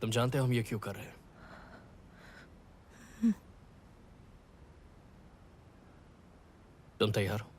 तुम जानते हो हम ये क्यों कर रहे हैं? तुम तैयार हो?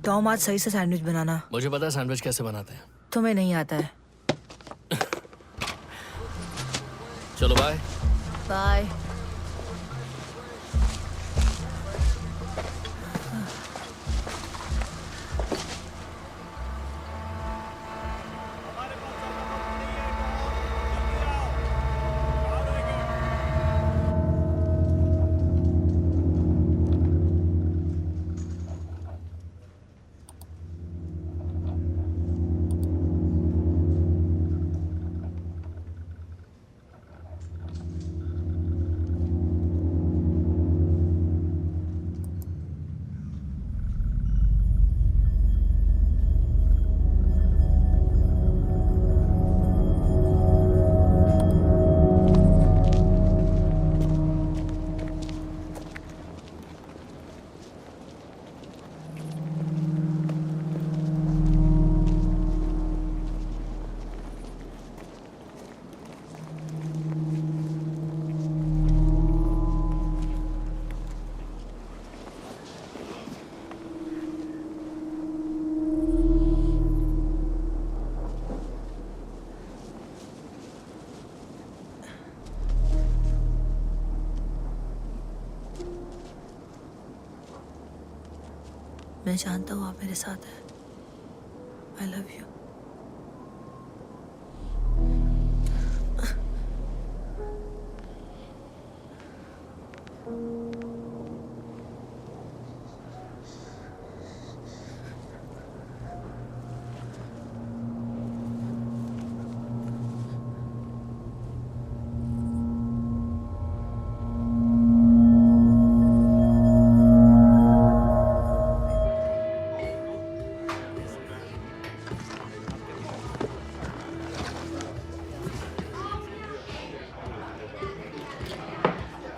टॉम आज सही से सैंडविच बनाना। मुझे पता है सैंडविच कैसे बनाते हैं। तुम्हें नहीं आता है। चलो बाय। बाय। मैं जानता हूँ आप मेरे साथ हैं। I love you.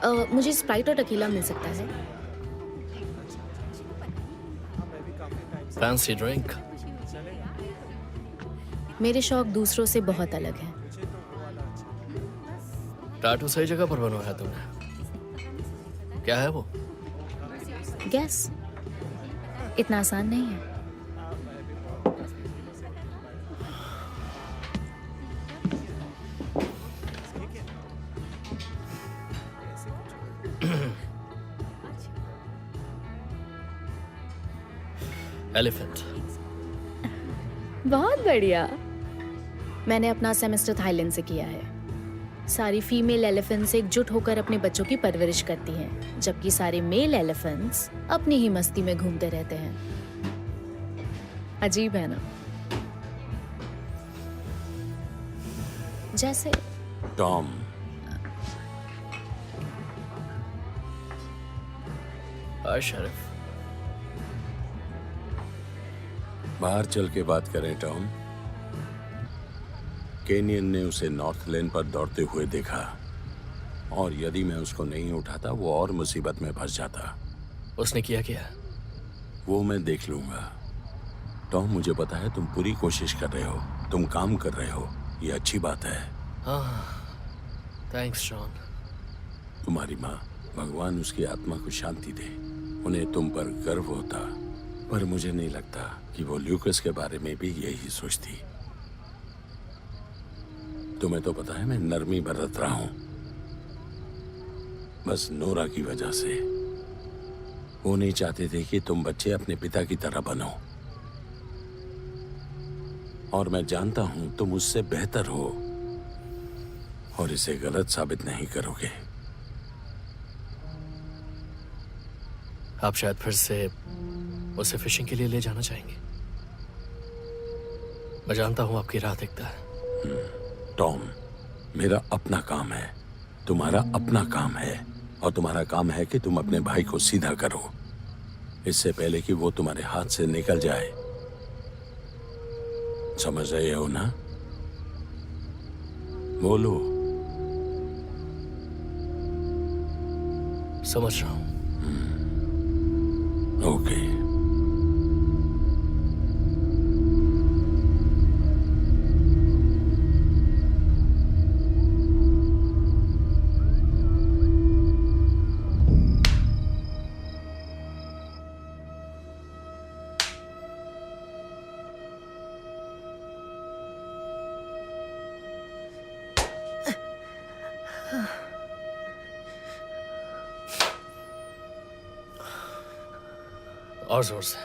मुझे स्प्राइट और टकीला मिल सकता है। Fancy drink. मेरे शौक दूसरों से बहुत अलग हैं। टाटू सही जगह पर बनवाया तुमने। क्या है वो? गैस इतना आसान नहीं है। एलिफेंट। बहुत बढ़िया। मैंने अपना सेमेस्टर थाईलैंड से किया है। सारी फीमेल एलिफेंट्स एकजुट होकर अपने बच्चों की परवरिश करती हैं, जबकि सारे मेल एलिफेंट्स अपनी ही मस्ती में घूमते रहते हैं। अजीब है ना? जैसे टॉम, हाय शरीफ। बाहर चल के बात करें टॉम। केनियन ने उसे नॉर्थ लेन पर दौड़ते हुए देखा, और यदि मैं उसको नहीं उठाता वो और मुसीबत में फंस जाता। उसने किया क्या? वो मैं देख लूंगा। टॉम, मुझे पता है तुम पूरी कोशिश कर रहे हो, तुम काम कर रहे हो, ये अच्छी बात है। हाँ, थैंक्स जॉन। तुम्हारी माँ, भगवान उसकी आत्मा को शांति दे, उन्हें तुम पर गर्व होता, पर मुझे नहीं लगता कि वो ल्यूकस के बारे में भी यही सोचती। तुम्हें तो पता है मैं नरमी बरत रहा हूं, बस नोरा की वजह से। वो नहीं चाहते थे कि तुम बच्चे अपने पिता की तरह बनो, और मैं जानता हूं तुम उससे बेहतर हो और इसे गलत साबित नहीं करोगे। आप शायद फिर से उसे फिशिंग के लिए ले जाना चाहेंगे। मैं जानता हूं आपकी राह दिखता है। टॉम, मेरा अपना काम है, तुम्हारा अपना काम है, और तुम्हारा काम है कि तुम अपने भाई को सीधा करो, इससे पहले कि वो तुम्हारे हाथ से निकल जाए। समझ रहे हो ना? बोलो। समझ रहा हूं। ओके। और जोर से।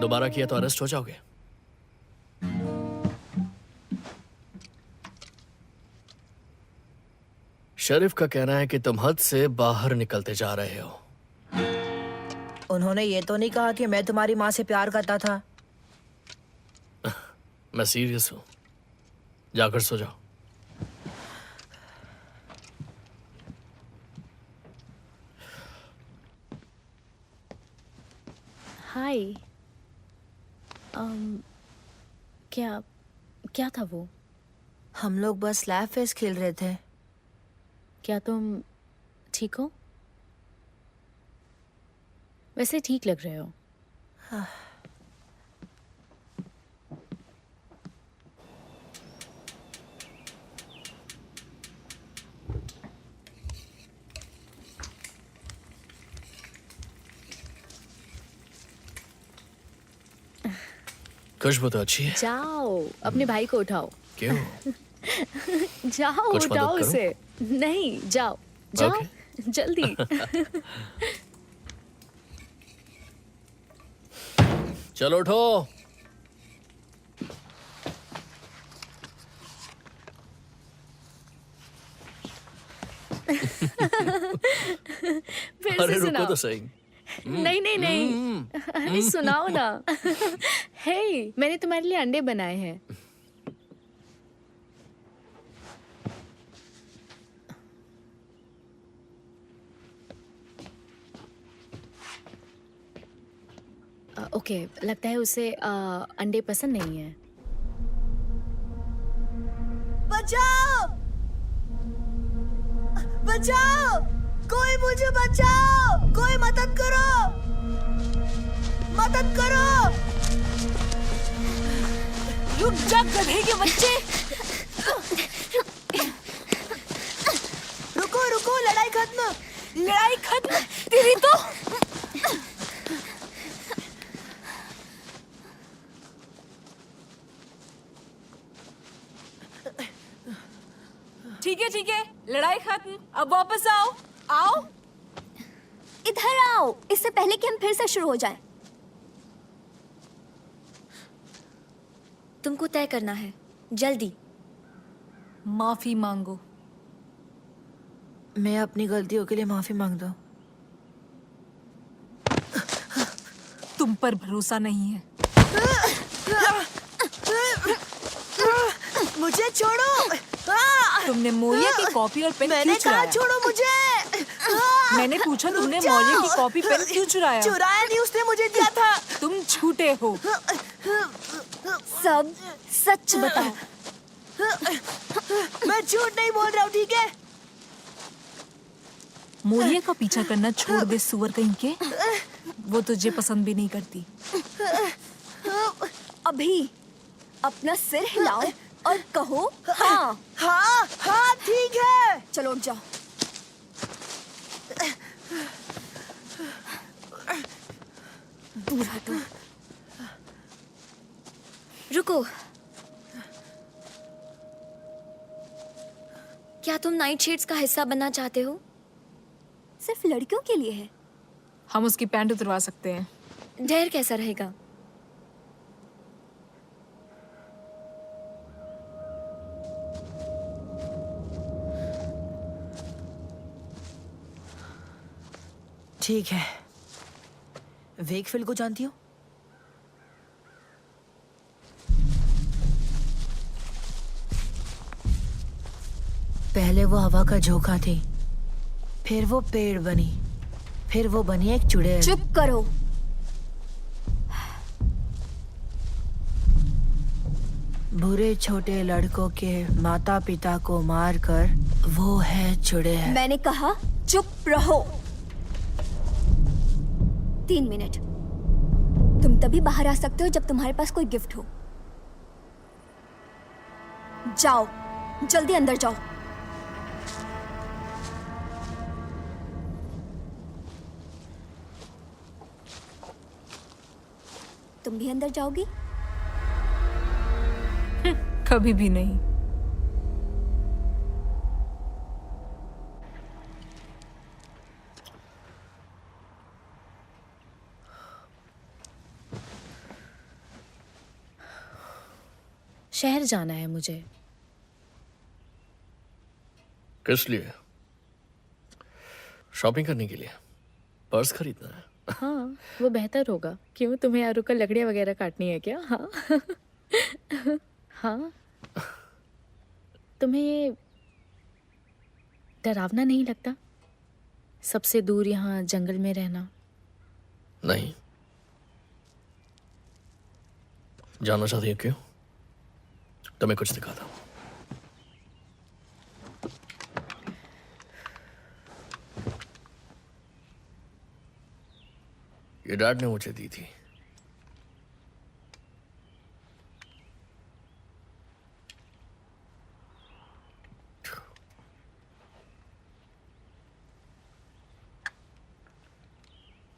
दोबारा किया तो अरेस्ट हो जाओगे। शरीफ का कहना है कि तुम हद से बाहर निकलते जा रहे हो। उन्होंने ये तो नहीं कहा कि मैं तुम्हारी माँ से प्यार करता था। मैं सीरियस हूं। जाकर सो जाओ। हाय। क्या क्या था वो? हम लोग बस स्लैब फेस खेल रहे थे। क्या तुम ठीक हो? वैसे ठीक लग रहे हो। खुशबू तो अच्छी है। जाओ अपने भाई को उठाओ। क्यों? जाओ कुछ मदद उठाओ करूं? उसे। नहीं, जाओ जाओ ओके। जल्दी। चलो उठो। फिर अरे से रुको सुनाओ। तो सही। नहीं नहीं नहीं, अरे सुनाओ ना। हे, मैंने तुम्हारे लिए अंडे बनाए हैं। ओके, लगता है उसे अंडे पसंद नहीं है। बचाओ! बचाओ! कोई मुझे बचाओ! कोई मदद करो! मदद करो! रुक जा गधे के बच्चे! रुको रुको, लड़ाई खत्म! लड़ाई खत्म! तेरी तो ठीक है, लड़ाई खत्म। अब वापस आओ, आओ। इधर आओ, इससे पहले कि हम फिर से शुरू हो जाएं। तुमको तय करना है, जल्दी। माफी मांगो। मैं अपनी गलतियों के लिए माफी मांगता हूँ। तुम पर भरोसा नहीं है। मुझे छोड़ो! तुमने मौर्य की कॉपी और पेन क्यों चुराया? मैंने कहा छोड़ो मुझे! मैंने पूछा तुमने मौर्य की कॉपी पेन क्यों चुराया? चुराया नहीं, उसने मुझे दिया था। तुम झूठे हो। सब सच बताओ। मैं झूठ नहीं बोल रहा हूँ, ठीक है? मौर्य का पीछा करना छोड़ दे, सुअर कहीं के। वो तुझे पसंद भी नहीं करती। अभी अपना सिर हिलाओ और कहो हाँ। हाँ हाँ ठीक है। चलो उठ जाओ। दूर हटो। रुको। क्या तुम नाइट शेड्स का हिस्सा बनना चाहते हो? सिर्फ लड़कियों के लिए है। हम उसकी पैंट उतरवा सकते हैं। ढेर कैसा रहेगा? ठीक है। वेकफील्ड को जानती हो? पहले वो हवा का झोंका थी, फिर वो पेड़ बनी, फिर वो बनी एक चुड़ैल। चुप करो। बुरे छोटे लड़कों के माता पिता को मारकर वो है चुड़ैल। मैंने कहा चुप रहो। 3 मिनट। तुम तभी बाहर आ सकते हो जब तुम्हारे पास कोई गिफ्ट हो। जाओ, जल्दी अंदर जाओ। तुम भी अंदर जाओगी? कभी भी नहीं। शहर जाना है मुझे। किस लिए? शॉपिंग करने के लिए? पर्स खरीदना है? हाँ, वो बेहतर होगा। क्यों, तुम्हें यारों का लकड़ियाँ वगैरह काटनी है क्या? हाँ। हाँ, तुम्हें ये डरावना नहीं लगता? सबसे दूर यहाँ जंगल में रहना। नहीं। जानना चाहती हो क्यों? तो मैं कुछ दिखाता हूँ। ये डैड ने मुझे दी थी।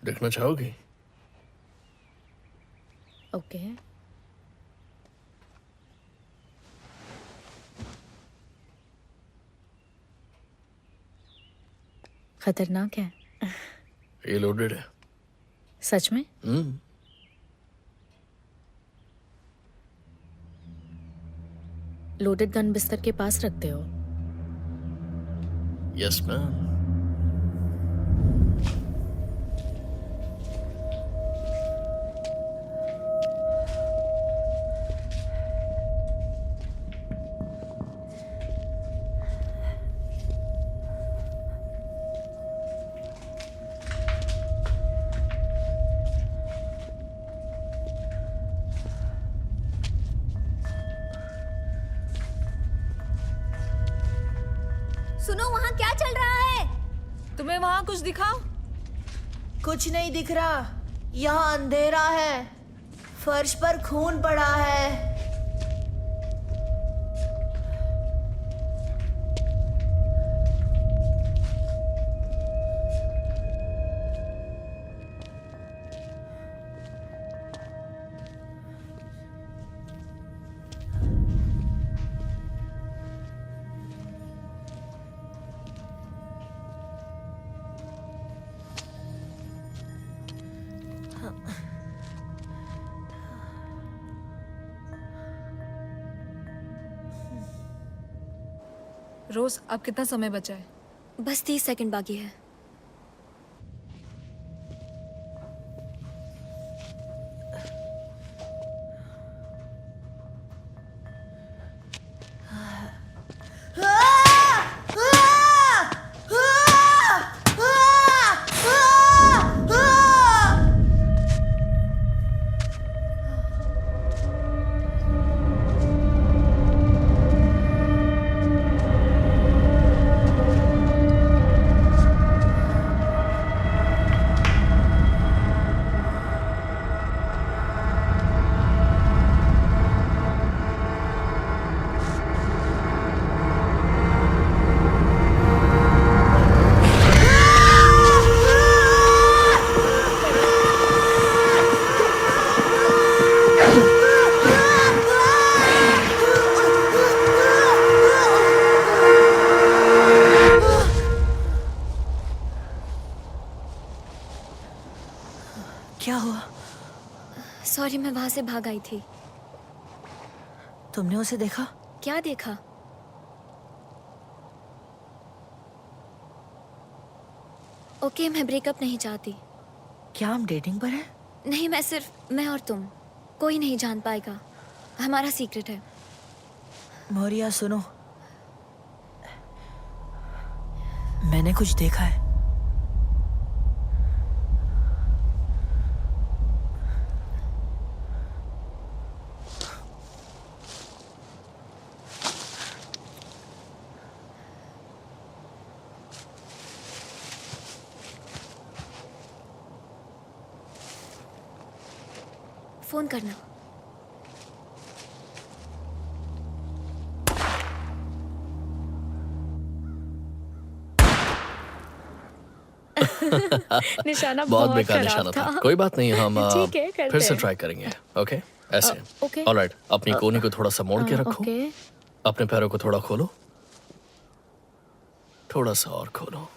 देखना चाहोगी? ओके। खतरनाक है। ये लोडेड है। सच में? लोडेड गन बिस्तर के पास रखते हो? Yes ma'am. सुनो वहाँ क्या चल रहा है? तुम्हें वहाँ कुछ दिखा? कुछ नहीं दिख रहा। यहाँ अंधेरा है, फर्श पर खून पड़ा है। रोज, अब कितना समय बचा है? बस 30 सेकंड बाकी है। क्या हुआ? सॉरी, मैं वहां से भाग आई थी। तुमने उसे देखा? क्या देखा? ओके, मैं ब्रेकअप नहीं चाहती। क्या हम डेटिंग पर हैं? नहीं, मैं और तुम, कोई नहीं जान पाएगा। हमारा सीक्रेट है। मोरिया सुनो, मैंने कुछ देखा है। फोन करना। निशाना बहुत बहुत बेकार खराब निशाना था। था। कोई बात नहीं, हम ठीक है, करते फिर से हैं। ट्राई करेंगे। ओके, ऐसे। ओके। ऑलराइट, अपनी कोहनी को थोड़ा सा मोड़ के रखो। ओके। अपने पैरों को थोड़ा खोलो, थोड़ा सा और खोलो,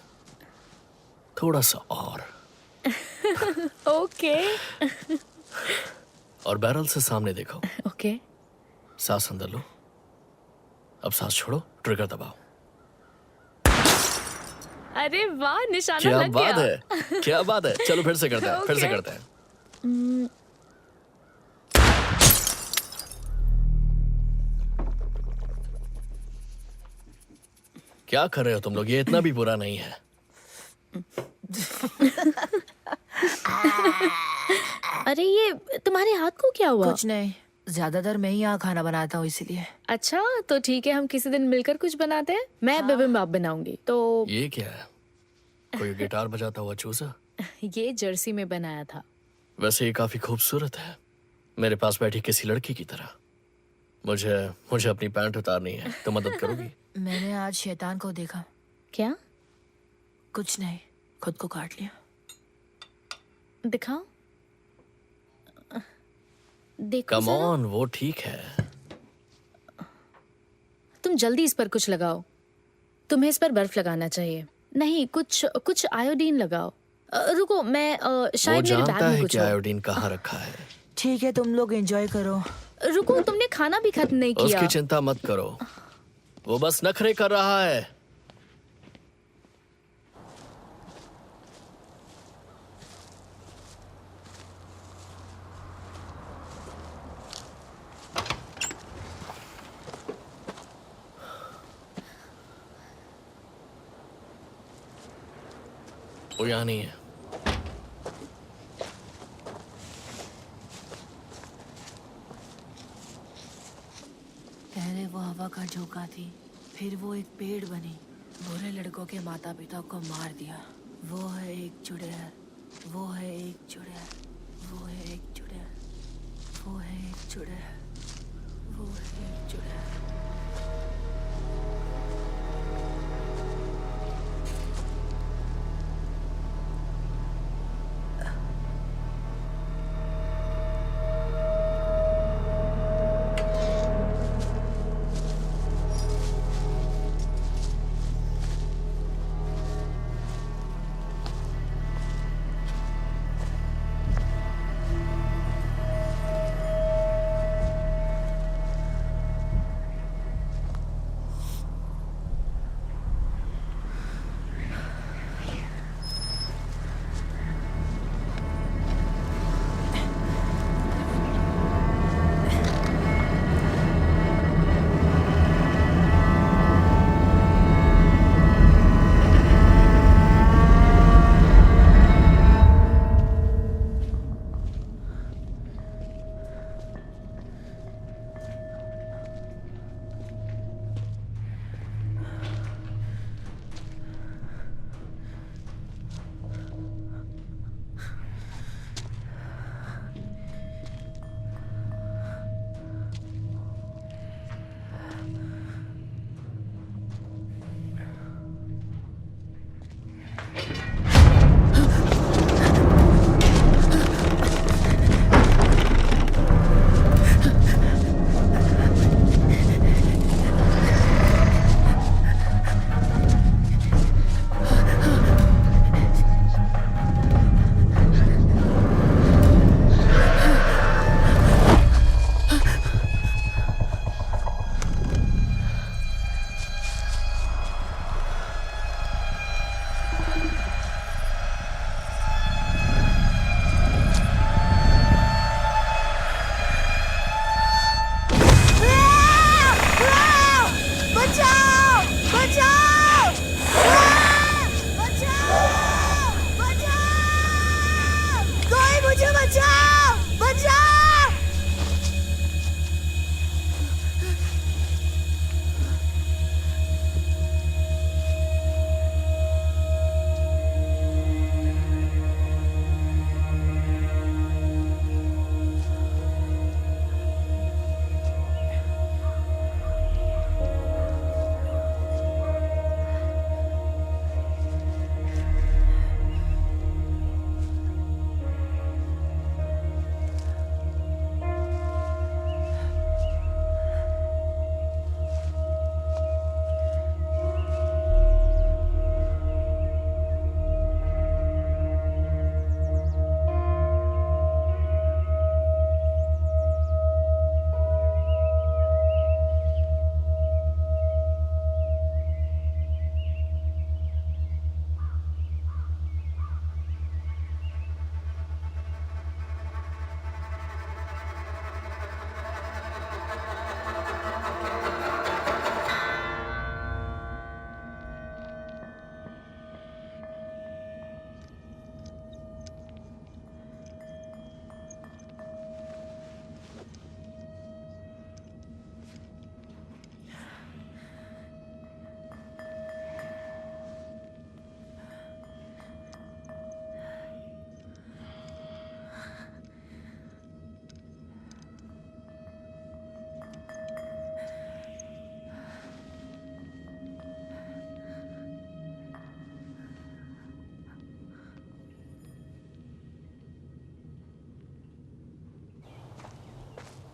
थोड़ा सा और ओके। और बैरल से सामने देखो। ओके। सांस अंदर लो, अब सांस छोड़ो, ट्रिगर दबाओ। अरे वाह, निशाना क्या लग बात गया। है, क्या बात है। चलो फिर से करते हैं, फिर से Okay. करते हैं। क्या कर रहे हो तुम लोग? ये इतना भी बुरा नहीं है। अरे ये तुम्हारे हाथ को क्या हुआ? कुछ नहीं, ज्यादातर मैं ही यहाँ खाना बनाता हूँ इसीलिए। अच्छा, तो ठीक है, हम किसी दिन मिलकर कुछ बनाते हैं। मैं बिबिम्बाप बनाऊंगी। तो ये क्या है? कोई गिटार बजाता हुआ चूजा? ये जर्सी में बनाया था। वैसे ये काफी खूबसूरत है, मेरे पास बैठी किसी लड़की की तरह। मुझे अपनी पैंट उतारनी है, तो मदद करोगी? मैंने आज शैतान को देखा। क्या? कुछ नहीं, खुद को काट लिया। दिखाओ। देखो कम जरा। ऑन, वो ठीक है। तुम जल्दी इस पर कुछ लगाओ। तुम्हें इस पर बर्फ लगाना चाहिए। नहीं, कुछ आयोडीन लगाओ। रुको, मैं वो शायद मेरे बैग जानता में है कुछ कि हो। आयोडीन कहाँ रखा है। ठीक है, तुम लोग एंजॉय करो। रुको, तुमने खाना भी खत्म नहीं किया। उसकी चिंता मत करो, वो बस नखरे कर रहा है। वो यहाँ नहीं है। पहले वो हवा का झोंका थी, फिर वो एक पेड़ बनी, बुरे लड़कों के माता पिता को मार दिया। वो है एक चुड़ैल, वो है एक चुड़ैल, वो है एक चुड़ैल, वो है एक चुड़ैल, वो है एक चुड़ैल।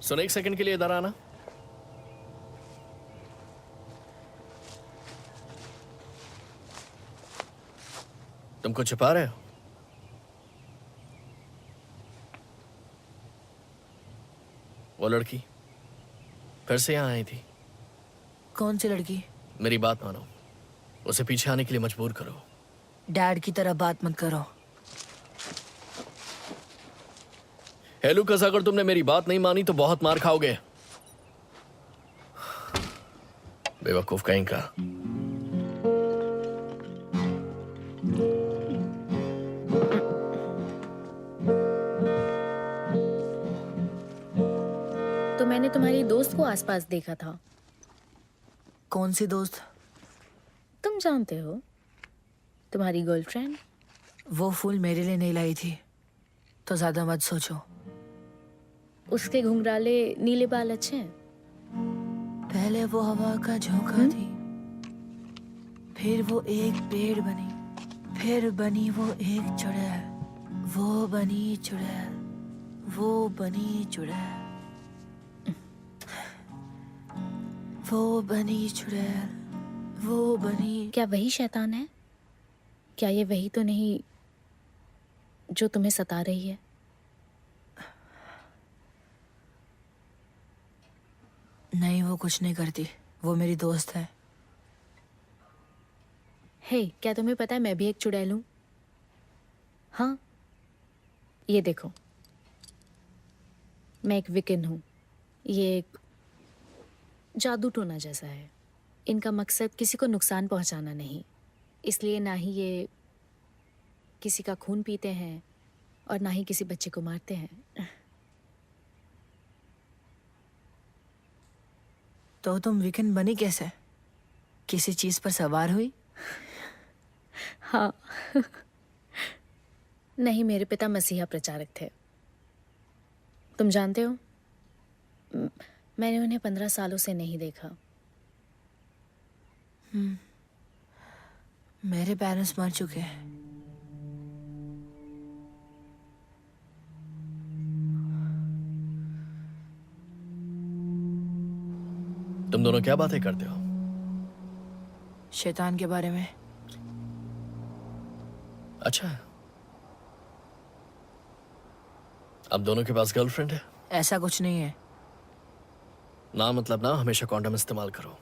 सुन, एक सेकंड के लिए इधर आना। तुम कुछ छुपा रहे हो? वो लड़की फिर से यहाँ आई थी। कौन सी लड़की? मेरी बात मानो, उसे पीछे आने के लिए मजबूर करो। डैड की तरह बात मत करो। हे लूकस, अगर तुमने मेरी बात नहीं मानी तो बहुत मार खाओगे। बेवकूफ कहीं का। तो मैंने तुम्हारी दोस्त को आसपास देखा था। कौन सी दोस्त? तुम जानते हो तुम्हारी गर्लफ्रेंड वो फूल मेरे लिए नहीं लाई थी, तो ज्यादा मत सोचो। उसके घुंघराले नीले बाल अच्छे हैं। पहले वो हवा का झोंका थी, फिर वो एक पेड़ बनी, फिर बनी वो एक चुड़ैल, वो बनी चुड़ैल, वो बनी चुड़ैल, वो बनी चुड़ैल, वो बनी। क्या वही शैतान है? क्या ये वही तो नहीं जो तुम्हें सता रही है? नहीं, वो कुछ नहीं करती, वो मेरी दोस्त है। हे, क्या तुम्हें पता है मैं भी एक चुड़ैल हूं? हाँ, ये देखो, मैं एक विकन हूं। ये एक जादू टोना जैसा है। इनका मकसद किसी को नुकसान पहुंचाना नहीं, इसलिए ना ही ये किसी का खून पीते हैं और ना ही किसी बच्चे को मारते हैं। तो तुम वीकेंड बनी कैसे? किसी चीज पर सवार हुई? हाँ। नहीं, मेरे पिता मसीहा प्रचारक थे। तुम जानते हो, मैंने उन्हें 15 सालों से नहीं देखा। मेरे पेरेंट्स मर चुके हैं। तुम दोनों क्या बातें करते हो? शैतान के बारे में। अच्छा, अब दोनों के पास गर्लफ्रेंड है? ऐसा कुछ नहीं है। ना मतलब ना, हमेशा कॉन्डम इस्तेमाल करो।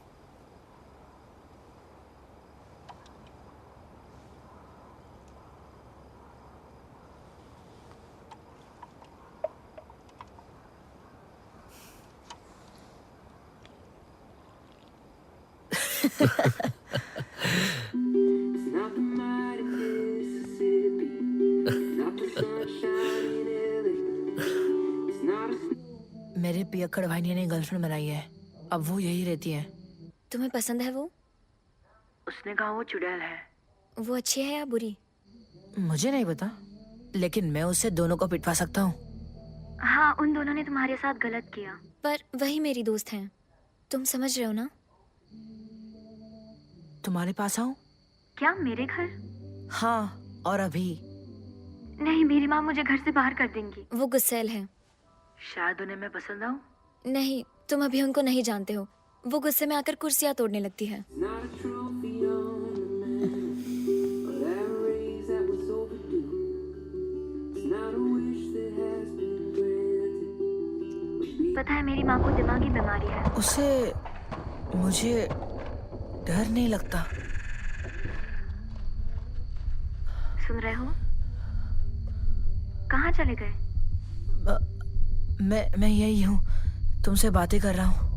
मेरे पियक्कड़ भाई ने गर्लफ्रेंड बनाई है, अब वो यही रहती है। तुम्हें पसंद है वो? उसने कहा वो चुड़ैल है। वो अच्छी है या बुरी? मुझे नहीं पता, लेकिन मैं उससे दोनों को पिटवा सकता हूँ। हाँ, उन दोनों ने तुम्हारे साथ गलत किया, पर वही मेरी दोस्त हैं। तुम समझ रहे हो ना? तुम्हारे पास आऊं? क्या, मेरे घर? हाँ, और अभी। नहीं, मेरी माँ मुझे घर से बाहर कर देंगी। वो गुस्सैल है। शायद उन्हें मैं पसंद आऊं। नहीं, तुम अभी उनको नहीं जानते हो। वो गुस्से में आकर कुर्सियां तोड़ने लगती है। पता है, मेरी माँ को दिमागी बीमारी है। उसे मुझे डर नहीं लगता। सुन रहे हो? कहाँ चले गए? मैं यही हूँ, तुमसे बातें कर रहा हूँ।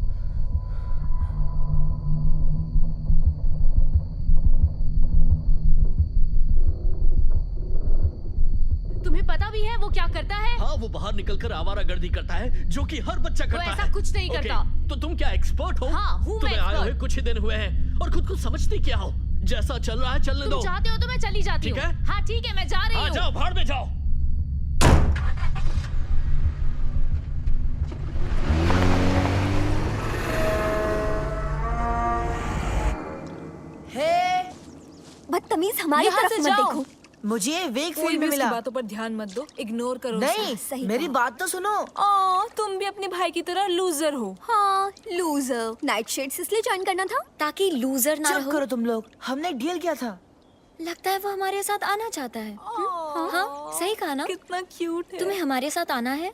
तुम्हें पता भी है वो क्या करता है? हाँ, वो बाहर निकलकर आवारागर्दी करता है, जो कि हर बच्चा करता है। ऐसा कुछ नहीं करता। तो तुम क्या एक्सपर्ट हो? हाँ, हूँ मैं तुम्हें आए हुए expert। कुछ ही दिन हुए हैं और खुद को समझती क्या हो? जैसा चल रहा है चलने दो। तुम चाहते हो तो मैं चली जाती हूँ। ठीक है? हाँ ठीक है, मैं जा रही हाँ, हूँ। जाओ, भाड़ में जाओ। बदतमीज, हमारी यहाँ तरफ से मत जाओ। देखो। मुझे वेग कोई फील्ड भी में उसकी मिला। बातों पर ध्यान मत दो, इग्नोर करो उसे। नहीं, सही मेरी कहा। बात तो सुनो। तुम भी अपने भाई की तरह लूजर हो। हाँ, लूजर। नाइट शेड्स इसलिए ज्वाइन करना था ताकि लूजर ना चुप रहो। करो तुम लोग, हमने एक डील किया था। लगता है वो हमारे साथ आना चाहता है। हाँ, सही कहा ना? कितना क्यूट है। तुम्हें हमारे साथ आना है?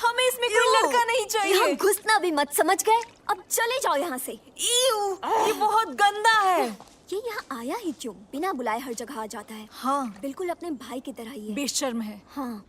हमें इसमें कोई लड़का नहीं चाहिए। यहाँ घुसना भी मत, समझ गए? अब चले जाओ यहाँ से। ये बहुत गंदा है। ये यहाँ आया ही क्यों? बिना बुलाए हर जगह आ जाता है। हाँ, बिल्कुल अपने भाई की तरह ही है। बेशर्म है। हाँ,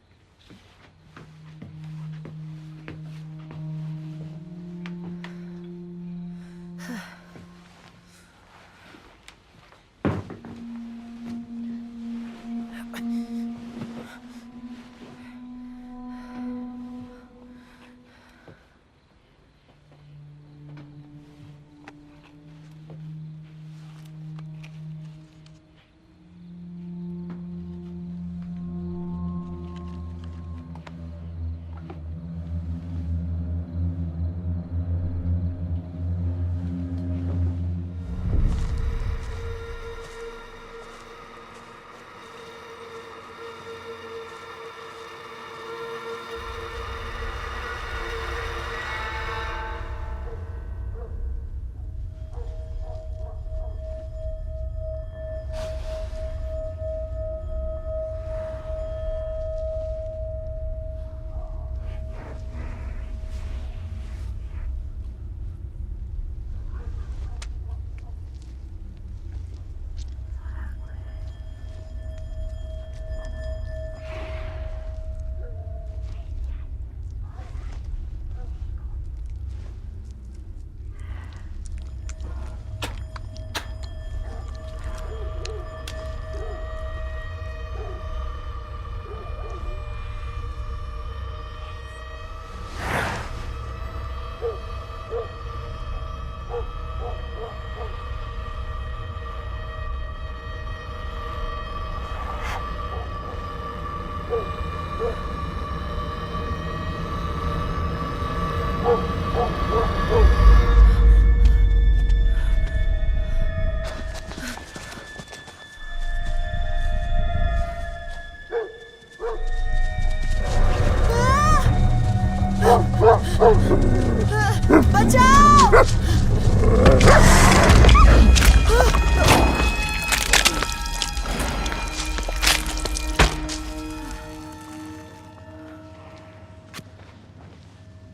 बचाओ!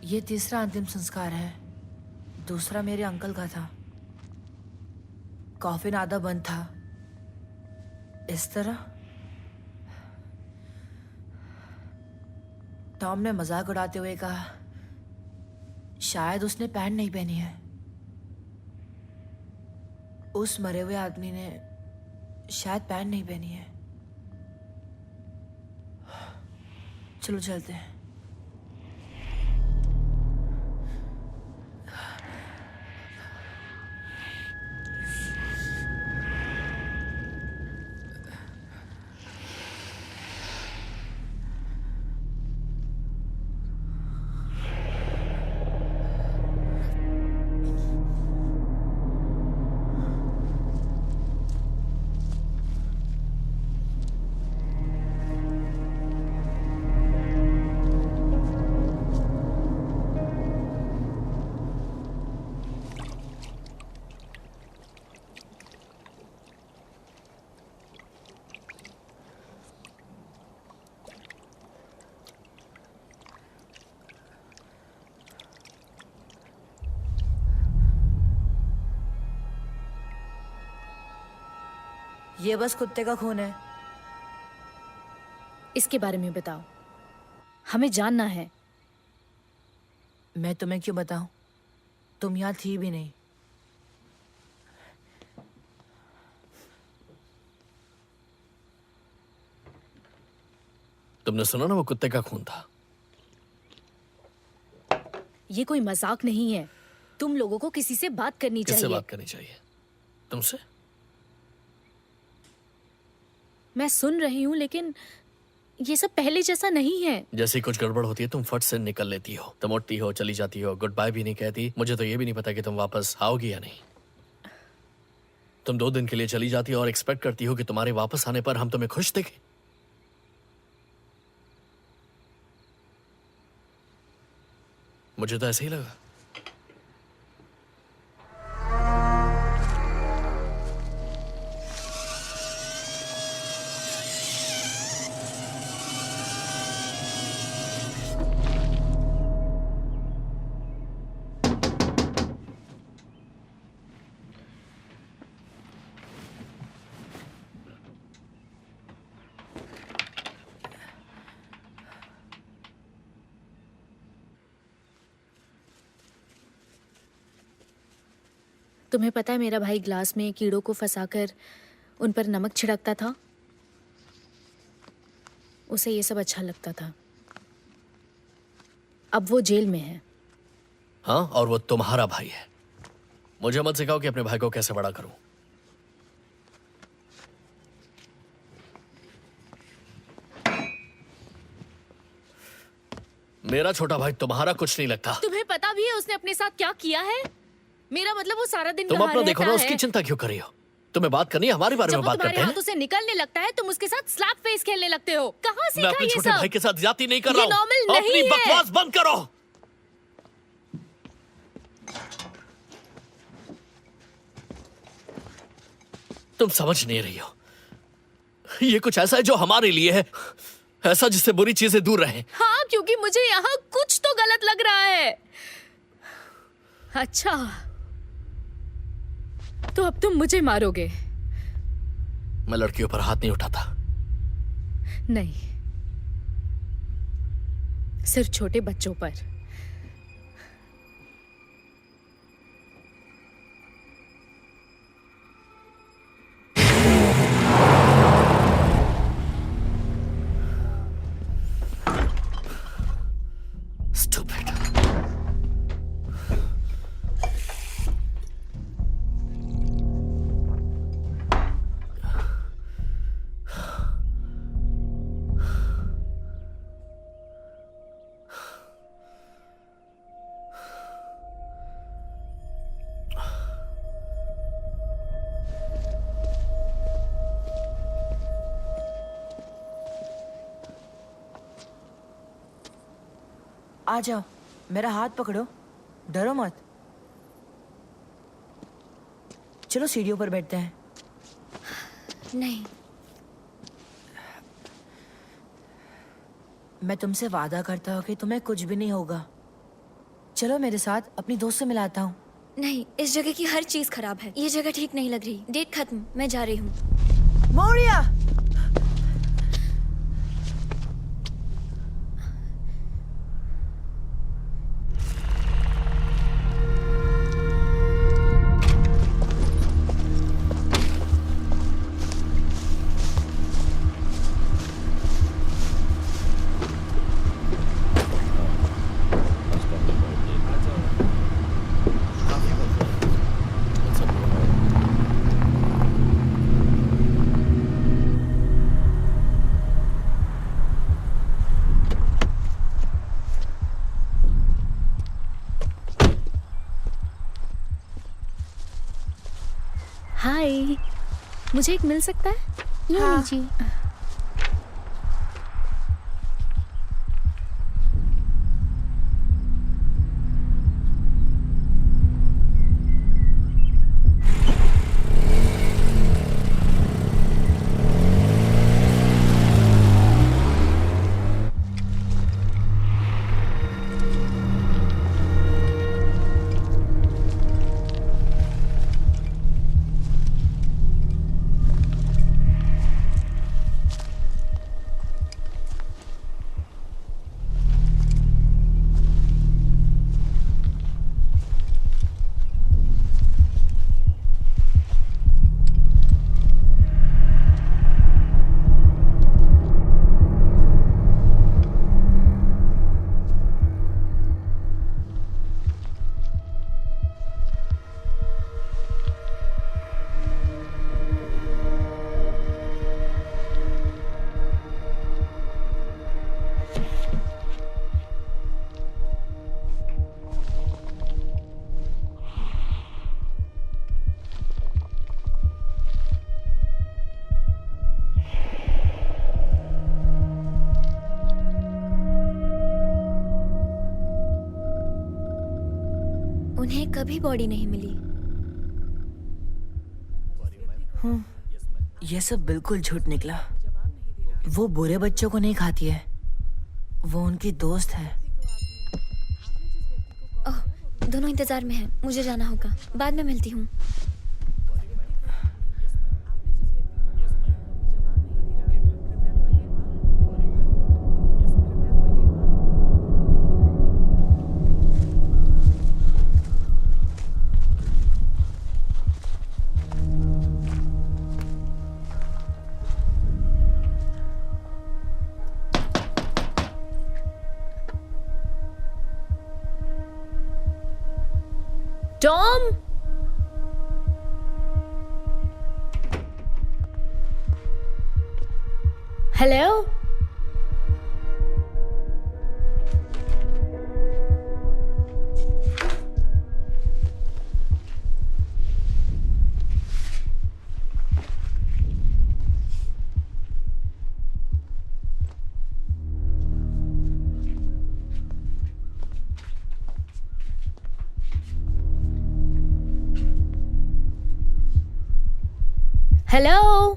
ये तीसरा अंतिम संस्कार है। दूसरा मेरे अंकल का था। कॉफिन आधा बंद था। इस तरह टॉम ने मजाक उड़ाते हुए कहा, शायद उसने पैंट नहीं पहनी है। उस मरे हुए आदमी ने शायद पैंट नहीं पहनी है। चलो चलते हैं। ये बस कुत्ते का खून है। इसके बारे में बताओ, हमें जानना है। मैं तुम्हें क्यों बताऊं? तुम यहाँ थी भी नहीं। तुमने सुना ना, वो कुत्ते का खून था। ये कोई मजाक नहीं है। तुम लोगों को किसी से बात करनी किससे चाहिए। बात करनी चाहिए? तुमसे? मैं सुन रही हूँ, लेकिन ये सब पहले जैसा नहीं है। जैसी कुछ गड़बड़ होती है तुम फट से निकल लेती हो। तुम उठती हो, चली जाती हो, गुड बाय भी नहीं कहती। मुझे तो ये भी नहीं पता कि तुम वापस आओगी या नहीं। तुम 2 दिन के लिए चली जाती हो और एक्सपेक्ट करती हो कि तुम्हारे वापस आने पर हम तुम्हें खुश देखें। मुझे तो ऐसे ही लगा। तुम्हें पता है, मेरा भाई ग्लास में कीड़ों को फंसाकर उन पर नमक छिड़कता था। उसे ये सब अच्छा लगता था। अब वो जेल में है। हाँ, और वो तुम्हारा भाई है। मुझे मत सिखाओ कि अपने भाई को कैसे बड़ा करूं। मेरा छोटा भाई तुम्हारा कुछ नहीं लगता। तुम्हें पता भी है उसने अपने साथ क्या किया है? मेरा मतलब वो सारा दिन तुम कहाँ अपना देखो ना, रहता उसकी है? चिंता क्यों कर रही हो? तुम्हें बात करनी है, हमारे बारे जब में वो बात तुम्हारे करते हैं। हाथों से निकलने लगता है, तुम उसके साथ स्लैप फेस खेलने लगते हो। कहाँ मैं सीखा अपने ये छोटे सब? भाई के साथ ज्यादती नहीं कर ये रहा हूं। normal नहीं अपनी है। बकवास बंद करो। तुम समझ नहीं रही हो। ये कुछ ऐसा है जो हमारे लिए है, ऐसा जिससे बुरी चीजें दूर रहें। हाँ, क्योंकि मुझे यहाँ कुछ तो गलत लग रहा है। अच्छा, तो अब तुम मुझे मारोगे? मैं लड़कियों पर हाथ नहीं उठाता। नहीं, सिर्फ छोटे बच्चों पर। Stupid. आ जाओ। मेरा हाथ पकड़ो, डरो मत। चलो सीढ़ियों पर बैठते हैं। नहीं, मैं तुमसे वादा करता हूँ कि तुम्हें कुछ भी नहीं होगा। चलो मेरे साथ, अपनी दोस्त से मिलाता हूँ। नहीं, इस जगह की हर चीज खराब है। ये जगह ठीक नहीं लग रही। डेट खत्म, मैं जा रही हूँ। मोरिया! हाय, मुझे एक मिल सकता है? ये हाँ। लीजिए। उन्हें कभी बॉडी नहीं मिली। ये सब बिल्कुल झूठ निकला। वो बुरे बच्चों को नहीं खाती है, वो उनकी दोस्त है। ओह, दोनों इंतजार में हैं। मुझे जाना होगा, बाद में मिलती हूँ। टॉम! हेलो? हेलो?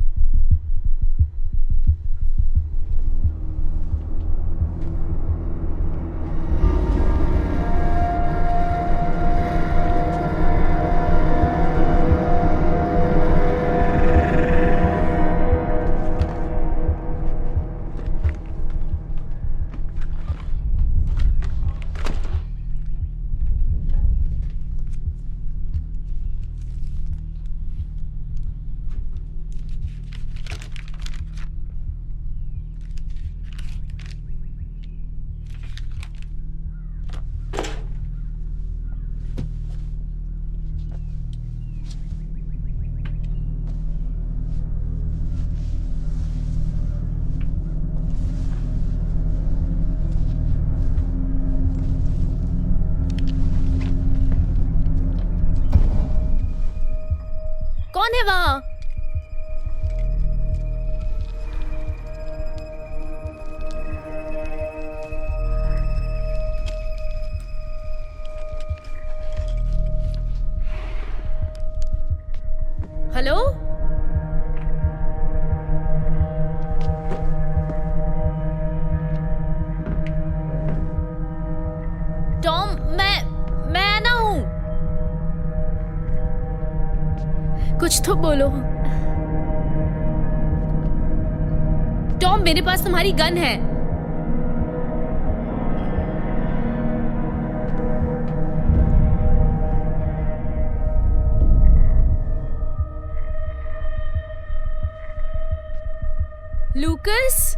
कौन है वहां? कुछ तो बोलो। टॉम, मेरे पास तुम्हारी गन है। लूकस,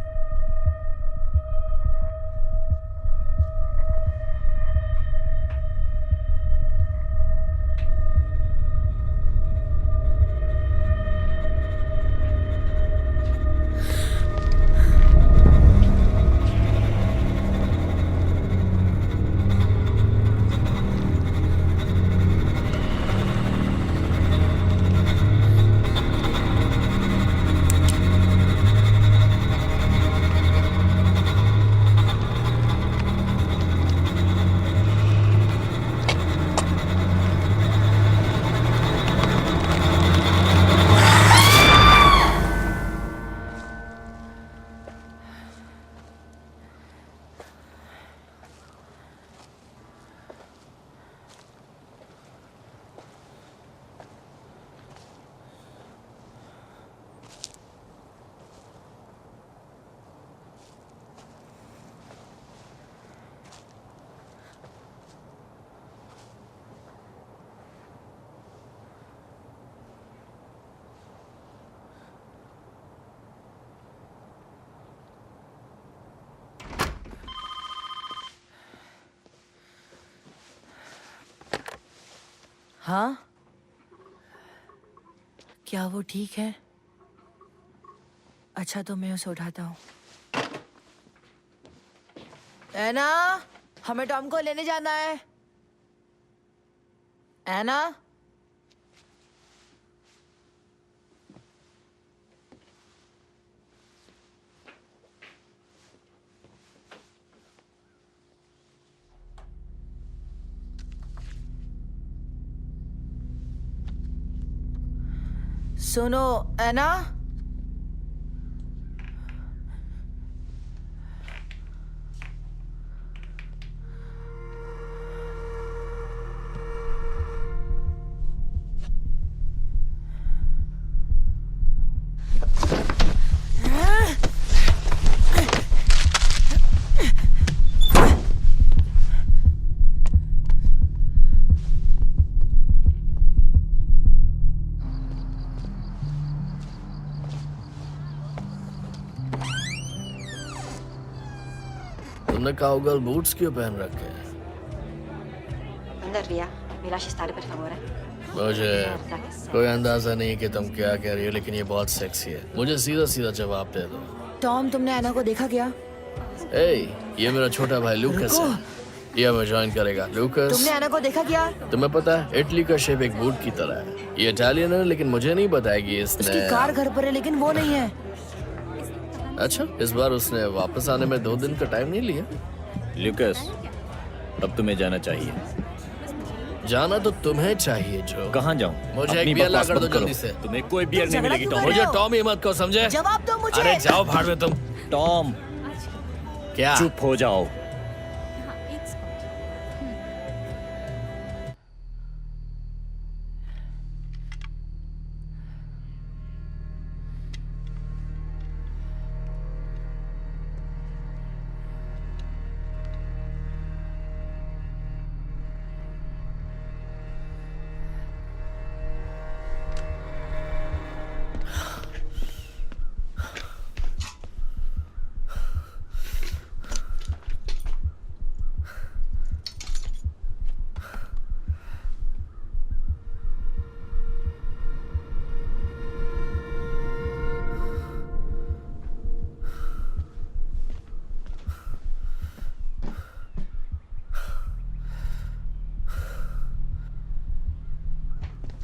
हाँ, क्या वो ठीक है? अच्छा, तो मैं उसे उठाता हूँ। एना, हमें टॉम को लेने जाना है। एना, सुनो एना, तुमने काउगर्ल बूट्स क्यों पहन रखे हैं? Andar via, mi lasci stare per favore? मुझे कोई अंदाजा नहीं कि तुम क्या कह रही हो, लेकिन ये बहुत सेक्सी है। मुझे सीधा सीधा जवाब दे दो। टॉम, तुमने एना को देखा क्या? ये मेरा छोटा भाई लूकस है। ये हमें ज्वाइन करेगा। लूकस, तुमने एना को देखा क्या? तुम्हें पता है इटली का शेप एक बूट की तरह है। ये इटालियन है, लेकिन मुझे नहीं बताएगी उसकी इसने। कार घर पर है, लेकिन वो नहीं है। अच्छा, इस बार उसने वापस आने में 2 दिन का टाइम नहीं लिया। लूकस, अब तुम्हें जाना चाहिए। जाना तो तुम्हें चाहिए जो। कहाँ जाऊँ? मुझे अपनी एक बियर ला बकवास कर दो बंद करो। जल्दी से। तुम्हें कोई बियर नहीं मिलेगी टॉम। मुझे टॉम ही मत को, समझे? जवाब दो मुझे। अरे जाओ भाड़ में तुम। टॉम, क्या? चुप हो जाओ।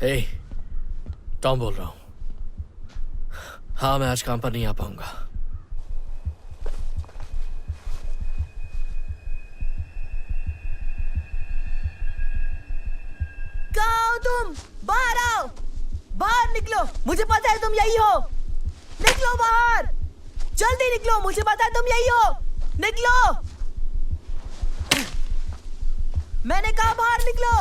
हे, टॉम बोल रहा हूँ। हाँ, मैं आज काम पर नहीं आ पाऊंगा। कहाँ हो तुम? बाहर आओ, बाहर निकलो। मुझे पता है तुम यही हो। निकलो बाहर, जल्दी निकलो। मुझे पता है तुम यही हो। निकलो, मैंने कहा बाहर निकलो।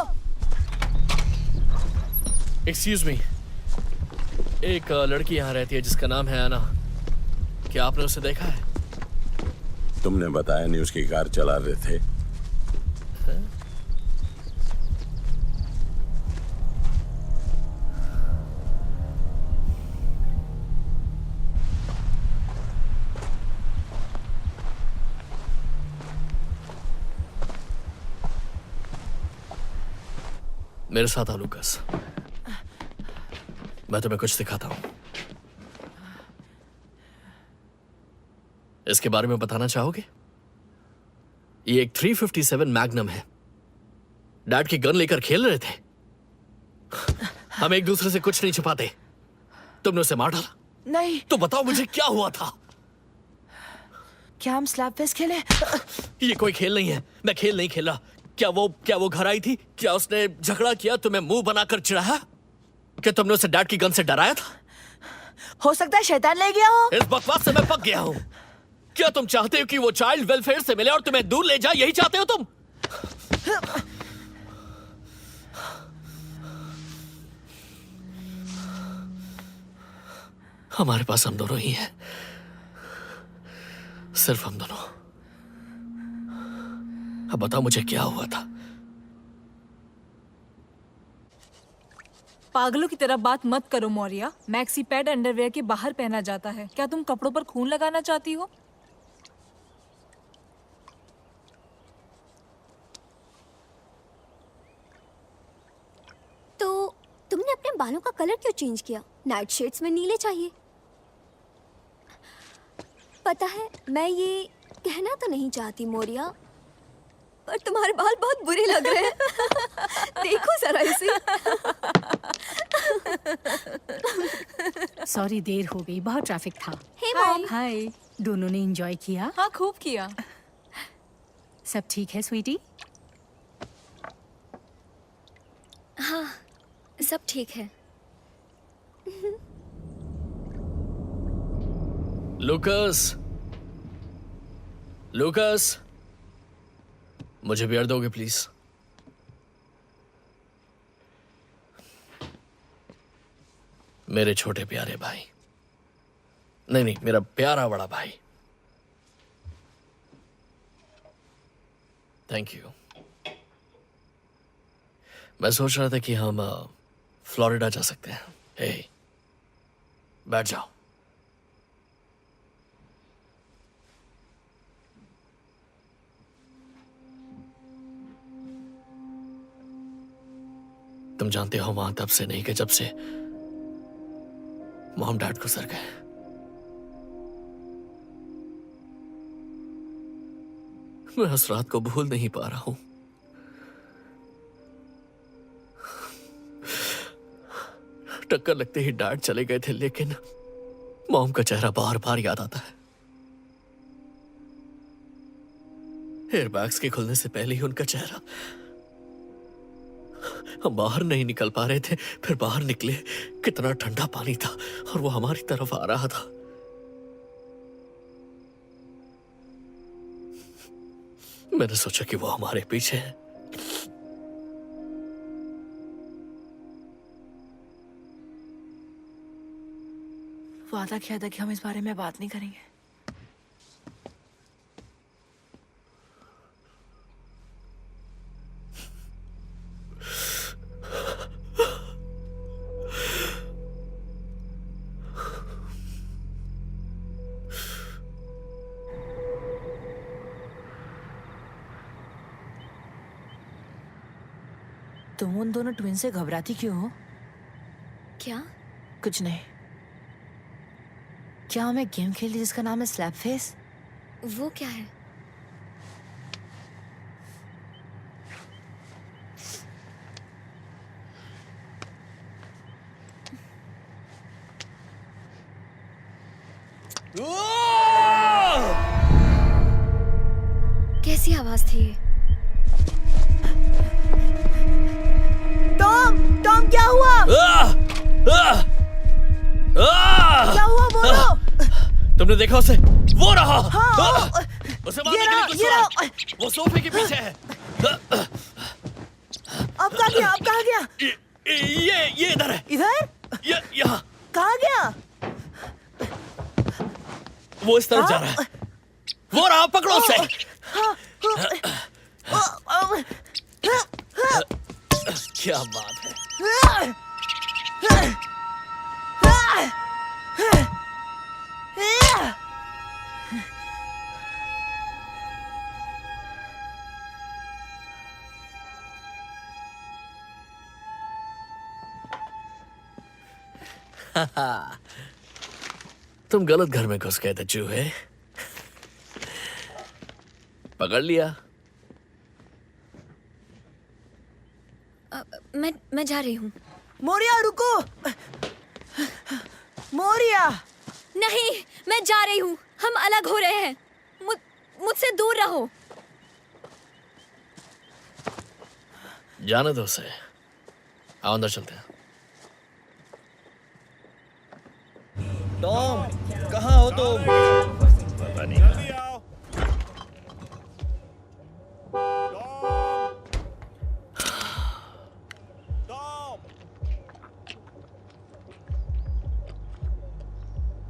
एक्सक्यूज मी, एक लड़की यहाँ रहती है जिसका नाम है आना। क्या आपने उसे देखा है? तुमने बताया नहीं उसकी कार चला रहे थे। मेरे साथ आओ लूकस, मैं तुम्हें कुछ दिखाता हूं। इसके बारे में बताना चाहोगे? ये एक 357 मैग्नम है। डैड की गन लेकर खेल रहे थे। हम एक दूसरे से कुछ नहीं छिपाते। तुमने उसे मार डाला। नहीं। तो बताओ मुझे क्या हुआ था? क्या हम स्लैप फेस्ट खेले? ये कोई खेल नहीं है। मैं खेल नहीं खेला। क्या वो घर आई थी? क्या उसने झगड़ा किया? तुम्हें मुंह बनाकर चिढ़ाया? क्या तुमने उसे डैड की गन से डराया था? हो सकता है शैतान ले गया हो। इस बकवास से मैं पक गया हूं। क्या तुम चाहते हो कि वो चाइल्ड वेलफेयर से मिले और तुम्हें दूर ले जाए? यही चाहते हो तुम? हमारे पास हम दोनों ही हैं, सिर्फ हम दोनों। अब बताओ मुझे क्या हुआ था? पागलों की तरह बात मत करो मौर्या। मैक्सी पैड अंडरवेयर के बाहर पहना जाता है। क्या तुम कपड़ों पर खून लगाना चाहती हो? तो तुमने अपने बालों का कलर क्यों चेंज किया? नाइट शेड्स में नीले चाहिए। पता है, मैं ये कहना तो नहीं चाहती मौर्या, पर तुम्हारे बाल बहुत बुरे लग रहे हैं। देखो जरा इसे। सॉरी, देर हो गई, बहुत ट्रैफिक था। हे मॉम। हाय। दोनों ने एंजॉय किया? हाँ, खूब किया। सब ठीक है स्वीटी? हाँ, सब ठीक है। लूकस, लूकस, मुझे बियर दोगे प्लीज? मेरे छोटे प्यारे भाई। नहीं, मेरा प्यारा बड़ा भाई। Thank you. मैं सोच रहा था कि हम फ्लोरिडा जा सकते हैं। हे, बैठ जाओ। तुम जानते हो वहां तब से नहीं कि जब से मॉम डैड गुजर गए। मैं उस रात को भूल नहीं पा रहा हूं। टक्कर लगते ही डैड चले गए थे, लेकिन मॉम का चेहरा बार बार याद आता है। एयरबैग्स के खुलने से पहले ही उनका चेहरा। हम बाहर नहीं निकल पा रहे थे, फिर बाहर निकले। कितना ठंडा पानी था और वो हमारी तरफ आ रहा था। मैंने सोचा कि वो हमारे पीछे है। वादा किया था कि हम इस बारे में बात नहीं करेंगे। तुम उन दोनों ट्विन से घबराती क्यों हो? क्या? कुछ नहीं। क्या हम एक गेम खेली जिसका नाम है स्लैप फेस? वो क्या है? कैसी आवाज थी ये? टॉम क्या हुआ? क्या हुआ बोलो? तुमने देखा उसे? वो रहा। हाँ, उसे मारने के लिए कुछ हुआ। वो सोफे के पीछे है। अब कहाँ गया? ये इधर है। इधर? यहाँ। कहाँ वो इस तरफ जा रहा है। वो रहा, पकड़ो उसे। क्या बात है। तुम गलत घर में घुस गए थे चूहे। पकड़ लिया। मैं जा रही हूँ। मोरिया रुको। मोरिया नहीं, मैं जा रही हूँ। हम अलग हो रहे हैं। मुझसे दूर रहो। जाने दो उसे। आओ अंदर चलते हैं। टॉम, कहाँ हो तुम? पता नहीं कहाँ।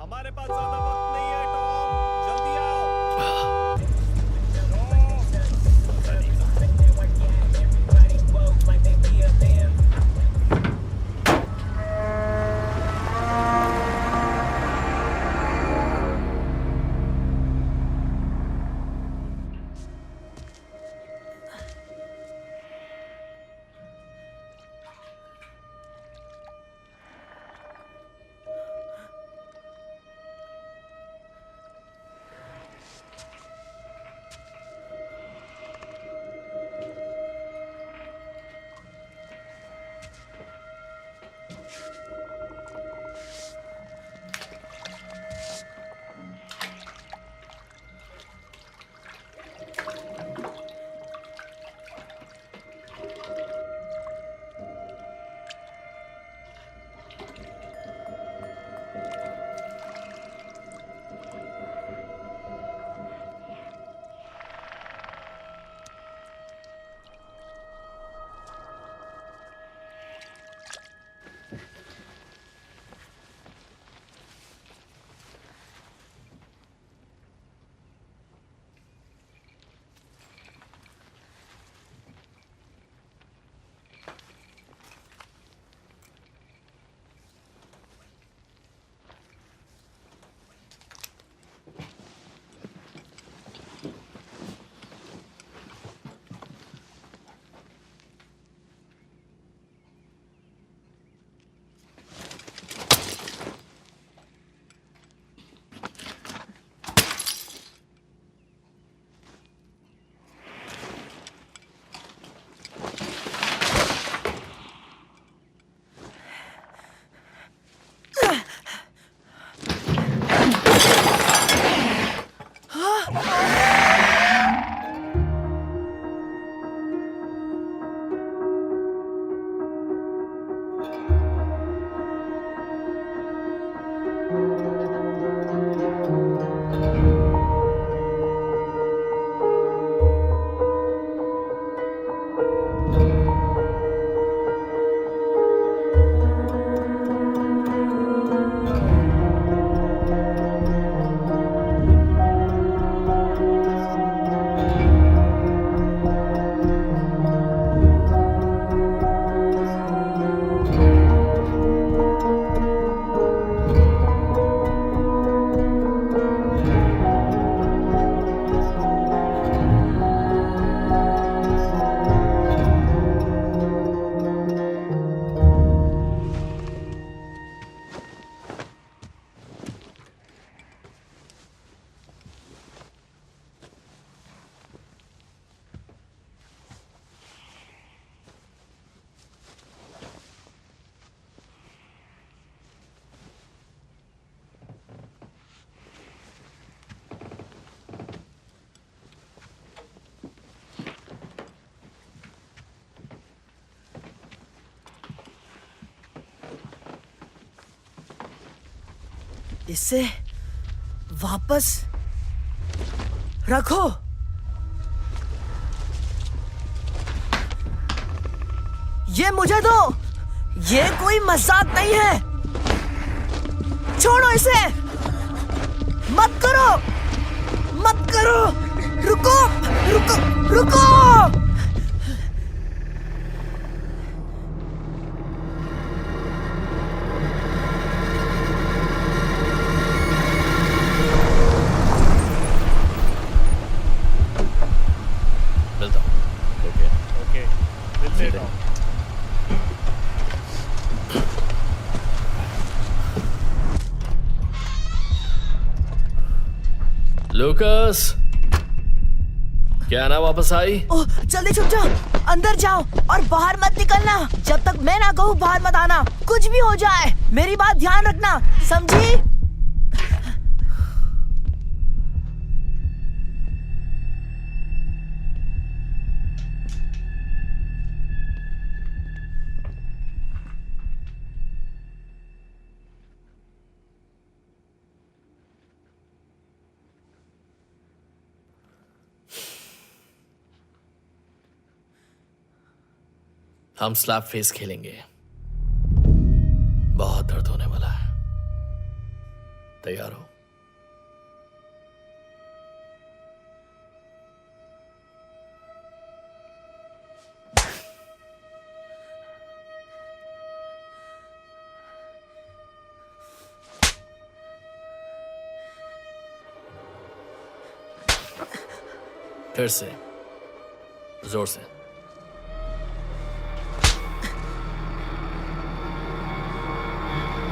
हमारे पास ज्यादा वक्त नहीं है टॉम, जल्दी आओ। इसे वापस रखो। ये मुझे दो। ये कोई मजाक नहीं है। छोड़ो इसे। मत करो, मत करो, रुको, रुको, रुको। मिलता हूँ। ओके ओके मिलते हैं। लूकस, क्या ना वापस आई? ओह, जल्दी छुप जाओ, अंदर जाओ और बाहर मत निकलना। जब तक मैं ना कहूँ बाहर मत आना। कुछ भी हो जाए मेरी बात ध्यान रखना, समझी? हम स्लैप फेस खेलेंगे। बहुत दर्द होने वाला है। तैयार हो? फिर से जोर से।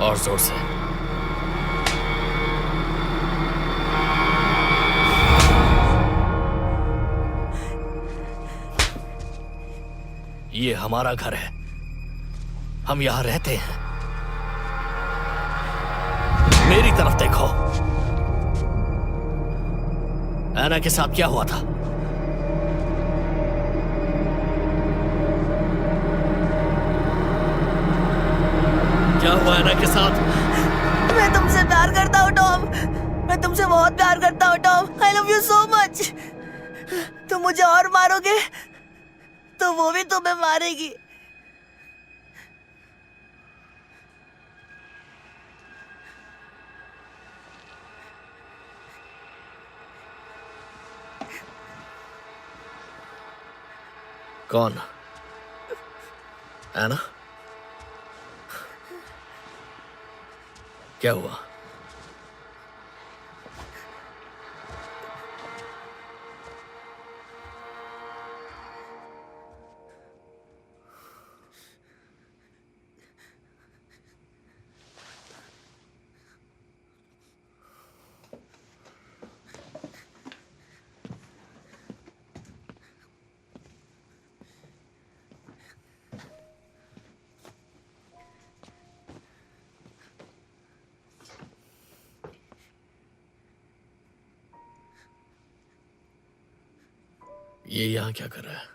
और जोर से। ये हमारा घर है, हम यहां रहते हैं। मेरी तरफ देखो। ऐना के साथ क्या हुआ था? क्या हुआ ऐना के साथ? मैं तुमसे प्यार करता हूँ टॉम, मैं तुमसे बहुत प्यार करता हूँ Tom. I love you so much. तुम मुझे और मारोगे तो वो भी तुम्हें मारेगी। कौन? ऐना? क्या हुआ? ये यहां क्या कर रहा है?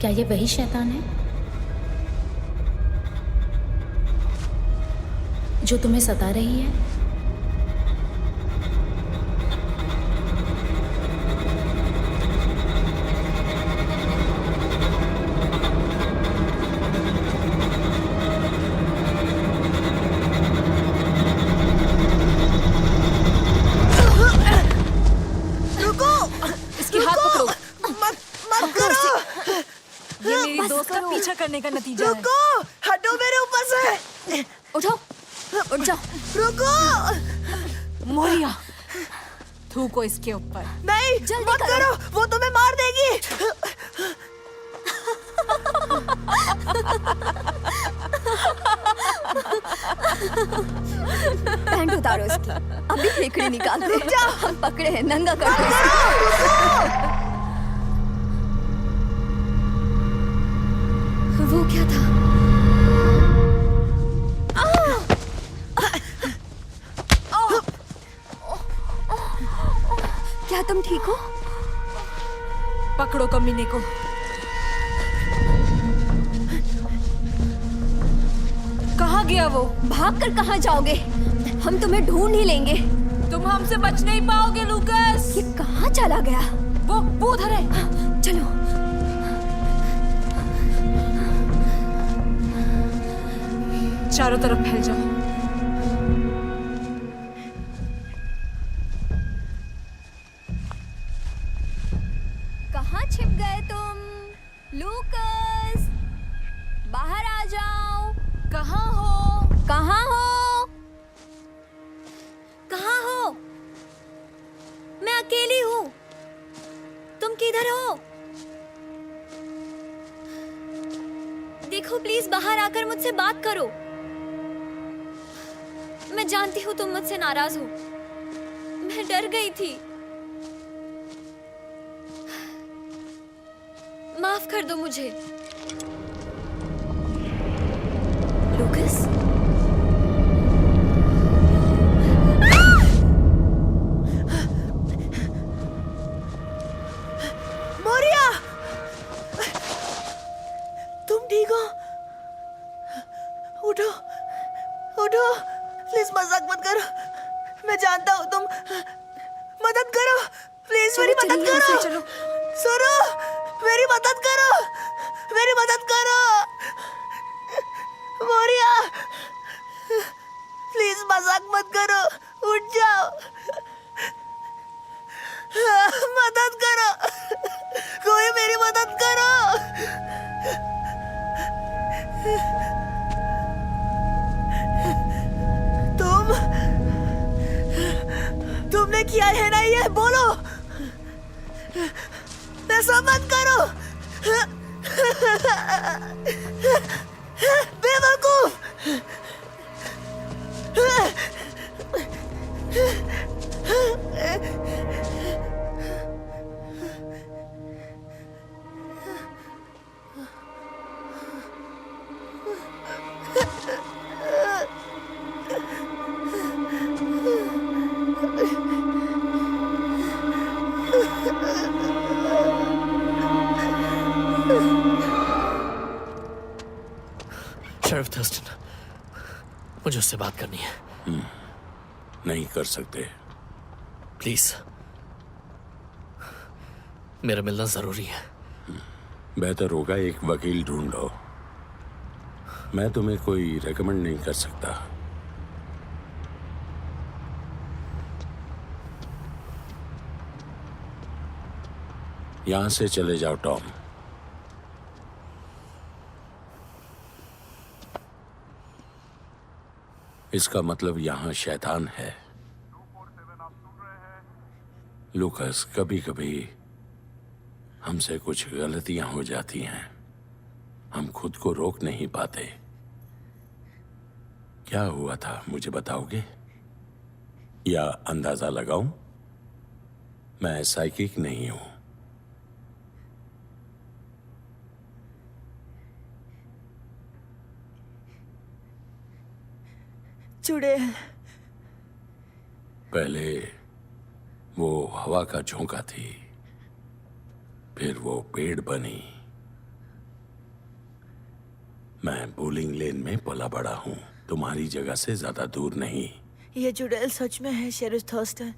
क्या ये वही शैतान है जो तुम्हें सता रही है? इसके हाथ पकड़ो। मत करो। ये मेरी बस दोस्त का करो। पीछा करने का नतीजा है। रुको, हटो मेरे ऊपर से। उठो, उठ जाओ। रुको। मोरिया, थूको इसके ऊपर। नहीं, मत करो, वो तुम्हें मार देगी। पैंट उतारो इसकी, अभी फेंकड़ी निकालते हैं। हम पकड़े हैं, नंगा कर दो इसको। वो क्या था? क्या तुम ठीक हो? पकड़ो कमीने को। कहाँ गया वो? भागकर कहाँ जाओगे? हम तुम्हें ढूंढ ही लेंगे। तुम हमसे बच नहीं पाओगे लूकस। ये कहाँ चला गया? वो उधर है। चलो। चारों तरफ फैल जाओ। कहाँ छिप गए तुम? लूकस, बाहर आ जाओ। कहाँ हो? कहाँ हो? कहाँ हो? मैं अकेली हूँ। तुम किधर हो? देखो प्लीज बाहर आकर मुझसे बात करो। मैं जानती हूँ तुम मुझसे नाराज हो। मैं डर गई थी। माफ कर दो मुझे। लूकस? मोरिया! तुम ठीक हो? उठो, उठो। प्लीज मजाक मत करो। मैं जानता हूँ तुम। मदद करो, प्लीज मेरी मदद करो। चलो। सुनो, मेरी मदद करो, मेरी मदद करो। मोरिया, प्लीज मजाक मत करो। उठ जाओ, मदद करो। कोई मेरी मदद करो। तुमने किया है ना ये? बोलो। ऐसा मत करो। बेवकूफ। शेरिफ थर्स्टन, मुझे उससे बात करनी है। नहीं कर सकते। प्लीज, मेरा मिलना जरूरी है। बेहतर होगा एक वकील ढूंढो। मैं तुम्हें कोई रेकमेंड नहीं कर सकता। यहां से चले जाओ टॉम। इसका मतलब यहां शैतान है। लूकस, कभी कभी हमसे कुछ गलतियां हो जाती हैं। हम खुद को रोक नहीं पाते। क्या हुआ था मुझे बताओगे? या अंदाजा लगाऊं? मैं साइकिक नहीं हूं। चुड़ैल। पहले वो हवा का झोंका थी, फिर वो पेड़ बनी, मैं बोलिंग लेन में पला बड़ा हूँ, तुम्हारी जगह से ज्यादा दूर नहीं। ये चुड़ैल सच में है शेरिफ थॉर्स्टन।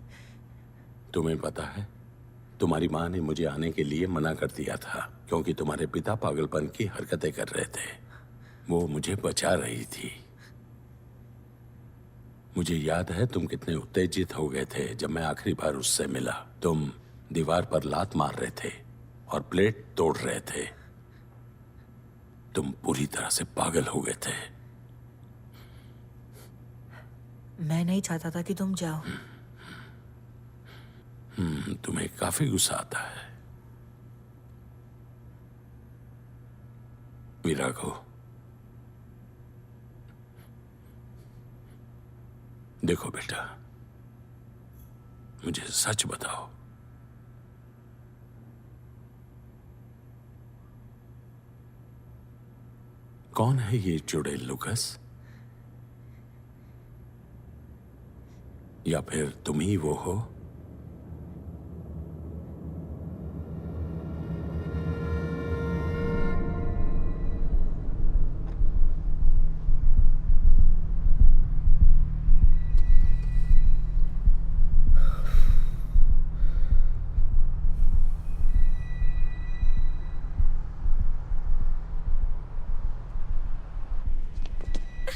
तुम्हें पता है, तुम्हारी माँ ने मुझे आने के लिए मना कर दिया था क्योंकि तुम्हारे पिता पागलपन की हरकतें कर रहे थे। वो मुझे बचा रही थी। मुझे याद है तुम कितने उत्तेजित हो गए थे जब मैं आखिरी बार उससे मिला। तुम दीवार पर लात मार रहे थे और प्लेट तोड़ रहे थे। तुम पूरी तरह से पागल हो गए थे। मैं नहीं चाहता था कि तुम जाओ। तुम्हें काफी गुस्सा आता है विरागो। देखो बेटा, मुझे सच बताओ, कौन है ये चुड़ैल लुकस? या फिर तुम ही वो हो?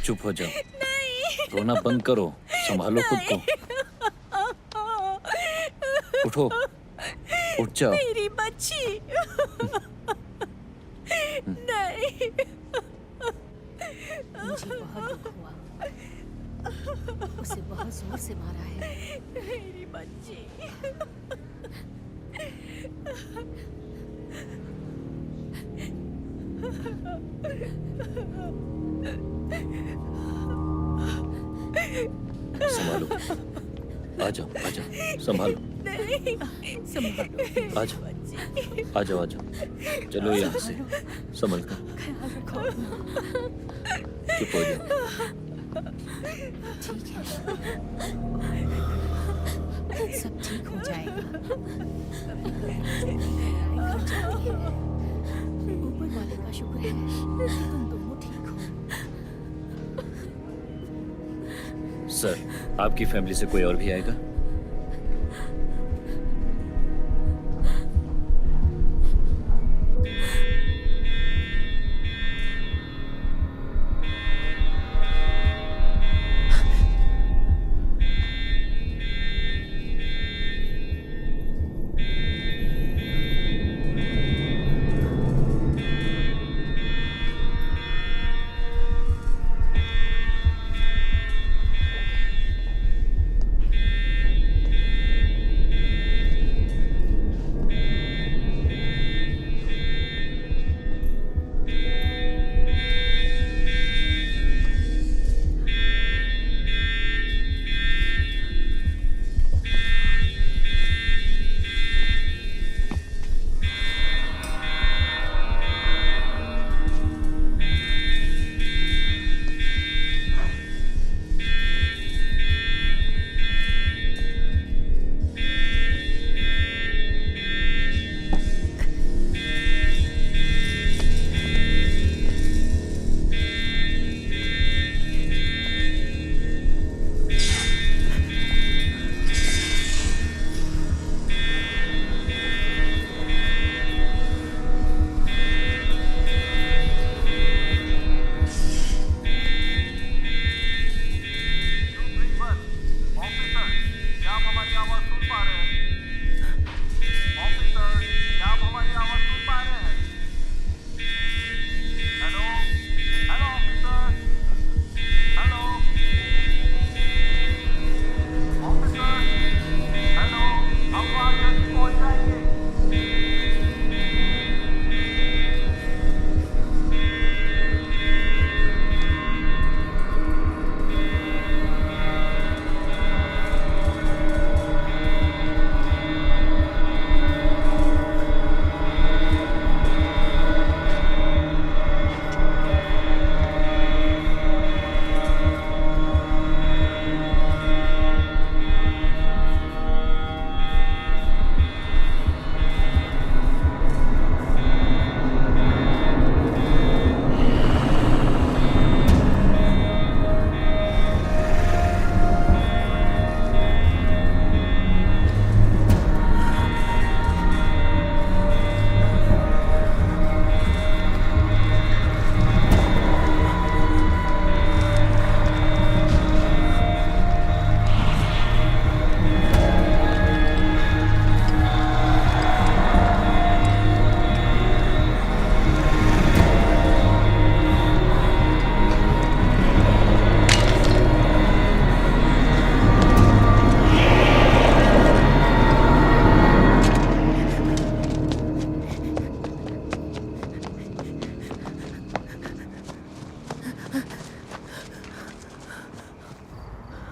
चुप हो जाओ। रोना बंद करो, संभालो खुद को। उठो, उठ जाओ। मेरी बच्ची। नहीं। मुझे बहुत दुख हुआ। उसे बहुत जोर से मारा है। मेरी बच्ची। संभालो, आ जाओ, आ जाओ, संभालो, संभालो, आ जाओ, आ जाओ, आ जाओ, चलो यहाँ से, संभल कर, चुप हो जाओ। ठीक है, सब ठीक हो जाएगा। ऊपर वाले का शुक्र है कि तुम दोनों ठीक हो। सर, आपकी फैमिली से कोई और भी आएगा?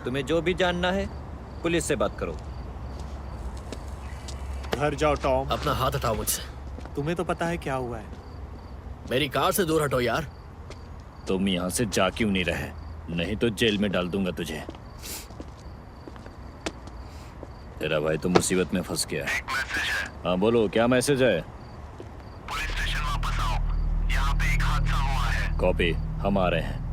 तुम्हें जो भी जानना है पुलिस से बात करो। घर जाओ टॉम। अपना हाथ हटाओ मुझसे। तुम्हें तो पता है क्या हुआ है। मेरी कार से दूर हटो यार। तुम यहाँ से जा क्यों नहीं रहे? नहीं तो जेल में डाल दूंगा तुझे। तेरा भाई तो मुसीबत में फंस गया है। हाँ बोलो, क्या मैसेज है? पुलिस स्टेशन वापस आओ, यहाँ पे एक हादसा हुआ है। कॉपी, हम आ रहे हैं।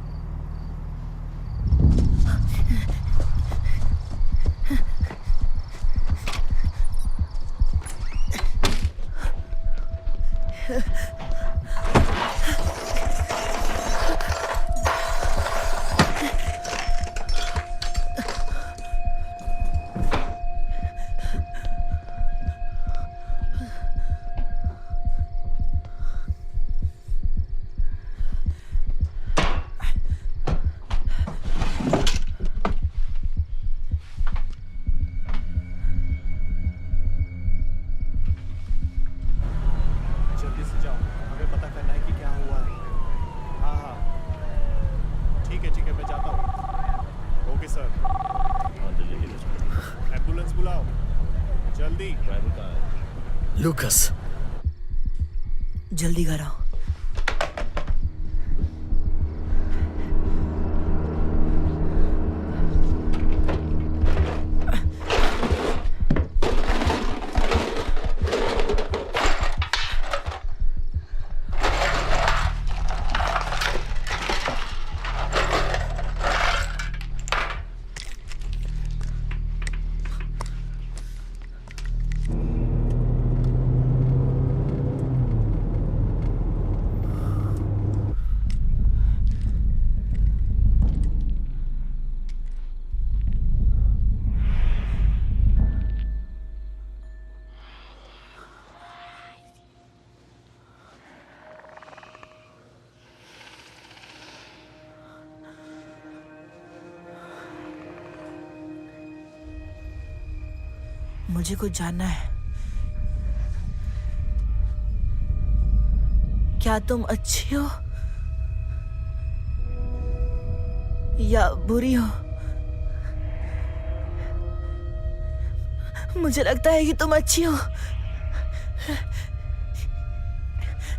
जल्दी से जाओ, हमें पता करना है कि क्या हुआ है। हाँ हाँ ठीक है मैं जाता हूँ। Okay sir. हाँ जल्दी जल्दी। एम्बुलेंस बुलाओ जल्दी। ड्राइवर कहाँ है? लूकस, जल्दी घर आओ। मुझे कुछ जानना है। क्या तुम अच्छी हो या बुरी हो? मुझे लगता है कि तुम अच्छी हो,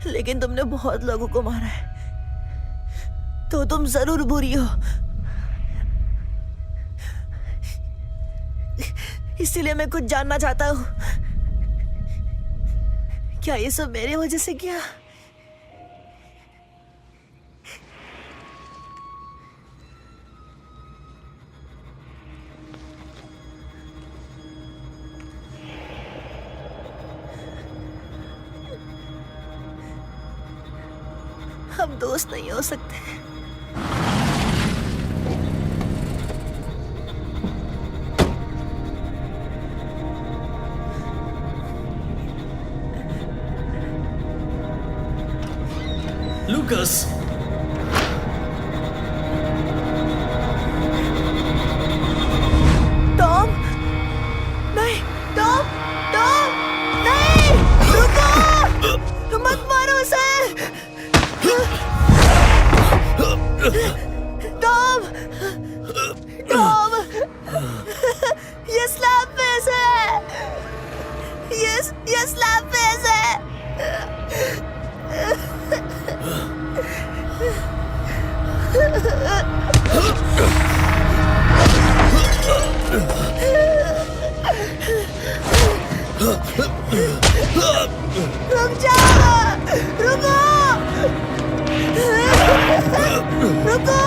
लेकिन तुमने बहुत लोगों को मारा है, तो तुम जरूर बुरी हो। इसीलिए मैं कुछ जानना चाहता हूँ। क्या ये सब मेरी वजह से किया? हम दोस्त नहीं हो सकते। लूकस, टॉम, नहीं, टॉम, टॉम, नहीं, रुको, मत मारो उसे। टॉम, टॉम, ये स्लैप फेस है, ये स्लैप फेस है। रुक जाओ, रुको, रुको।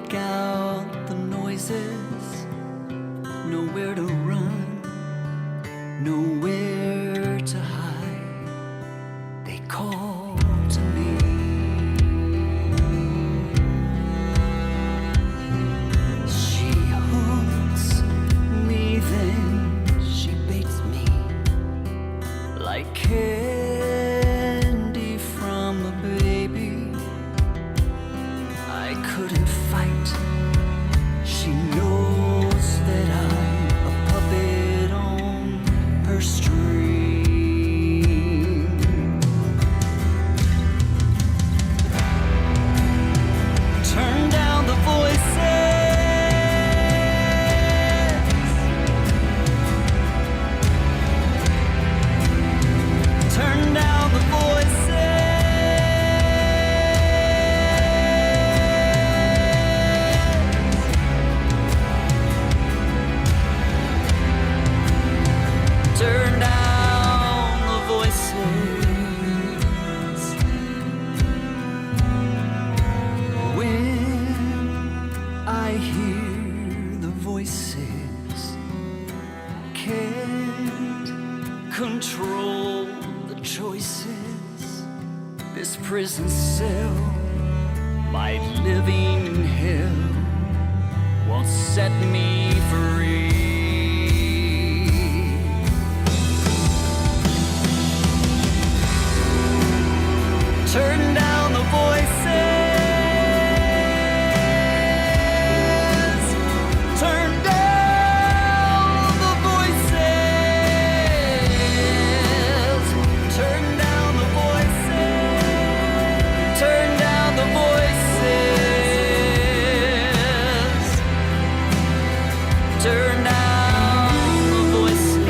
block out the noises. Nowhere to run, nowhere to hide. They call to me. She hooks me, then she baits me like candy from a baby. I couldn't fight. She knows that I'm a puppet on her string. Turn down the voices. Turn down the voices. Turn down the voices. When I hear the voices, can't control the choices. This prison cell, my living hell, won't set me free. Turn down the voices. Turn down the voices. Turn down the voices. Turn down the voices. Turn down the voices.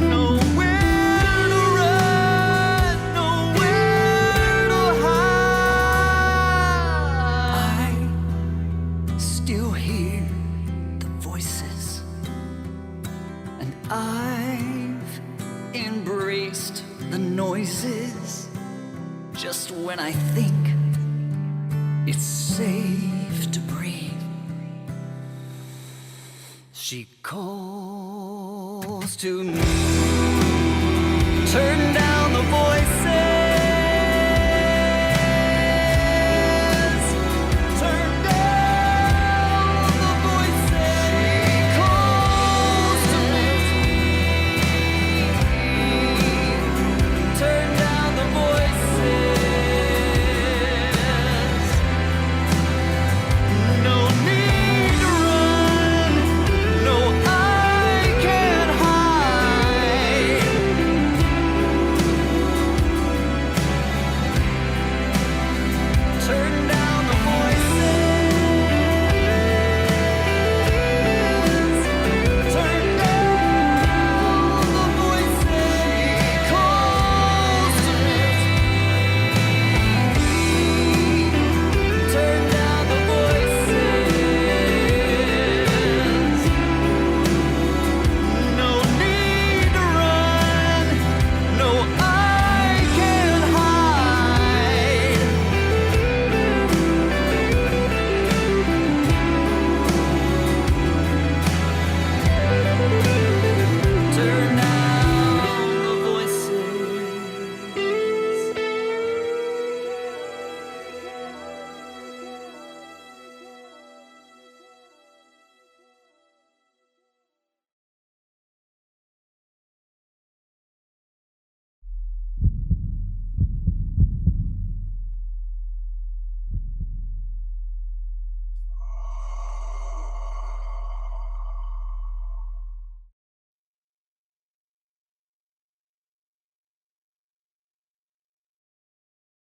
Nowhere to run, nowhere to hide. I still hear the voices, and I've embraced the noises. Just when I think it's safe to breathe, she calls to me.